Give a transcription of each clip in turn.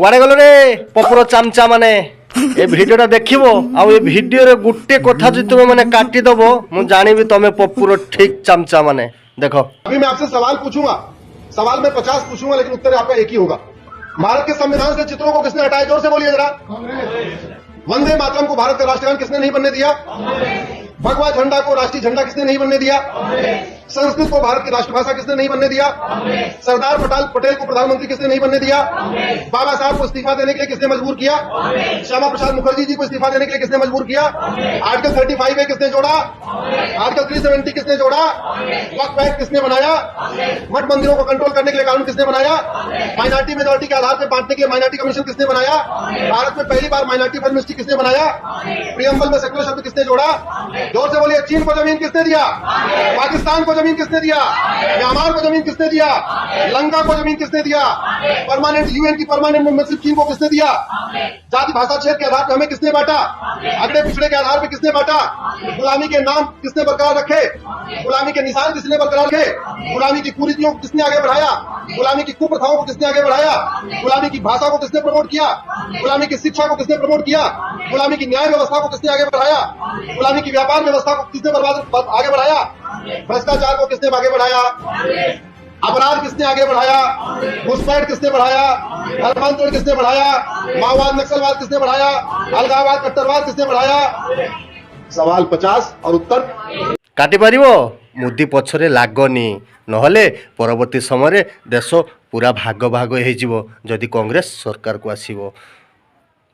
कुआड़े गल रे पपुर चामचा माने ए भिडियोटा देखिबो आ ए भिडियो रे गुट्टे कथा जे तुमे माने काटी दबो मु जानिबी तमे पपुर ठीक चामचा माने देखो। अभी मैं आपसे सवाल पूछूंगा, सवाल मैं 50 पूछूंगा लेकिन उत्तर आपका एक ही होगा। भारत के संविधान से चित्रों को किसने हटाया? जोर से बोलिए जरा। वंदे मातरम को भारत का राष्ट्रगान किसने नहीं बनने दिया? भगवा झंडा को राष्ट्रीय झंडा किसने नहीं बनने दिया? संस्कृत को भारत की राष्ट्रभाषा किसने नहीं बनने दिया? सरदार पटेल को प्रधानमंत्री किसने नहीं बनने दिया? बाबा साहब को इस्तीफा देने के लिए किसने मजबूर किया? श्यामा प्रसाद मुखर्जी जी को इस्तीफा देने के लिए किसने मजबूर किया? आर्टिकल 35 है किसने जोड़ा? आर्टिकल 370 किसने जोड़ा? वक्फ एक्ट किसने बनाया? मठ मंदिरों को कंट्रोल करने के लिए कानून किसने बनाया? माइनॉरिटी मेजॉरिटी के आधार पर बांटने के लिए माइनॉरिटी कमीशन किसने बनाया? भारत में पहली बार माइनॉरिटी एमनेस्टी किसने बनाया? प्रियम्बल में सेक्युलर शब्द किसने जोड़ा? जोर से बोलिए। चीन को जमीन किसने दिया? पाकिस्तान को जमीन किसने दिया? म्यांमार को जमीन किसने दिया? लंका को जमीन किसने दिया? परमानेंट यूएन की परमानेंट मेंबरशिप चीन को किसने दिया? जाति भाषा क्षेत्र के आधार पर हमें किसने बांटा? अगड़े पिछड़े के आधार पर किसने बांटा? गुलामी के नाम किसने बरकरार रखे? गुलामी के निशान किसने बरकरार रखे? गुलामी की कुरीतियों को किसने आगे बढ़ाया? गुलामी की कुप्रथाओं को किसने आगे बढ़ाया? गुलामी की भाषा को किसने प्रमोट किया? गुलामी की शिक्षा को किसने प्रमोट किया? गुलामी की न्याय व्यवस्था को किसने आगे बढ़ाया? गुलामी की व्यापार व्यवस्था को किसने आगे बढ़ाया? भ्रष्टाचार को किसने आगे बढ़ाया? अपराध किसने आगे बढ़ाया? घुसपैठ किसने बढ़ाया? धर्मांतरण किसने बढ़ाया? माओवाद नक्सलवाद किसने बढ़ाया? अलगाववाद कट्टरवाद किसने बढ़ाया? सवाल 50 और उत्तर काटी पारिबो। मुदी पछरे लागनी नहले परवर्ती समय देश पूरा भाग भाग हो जदि कांग्रेस सरकार को आसीबो।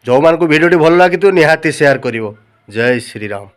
जो मान को वीडियो भल लगी तो निहाती शेयर करिवो। जय श्री राम।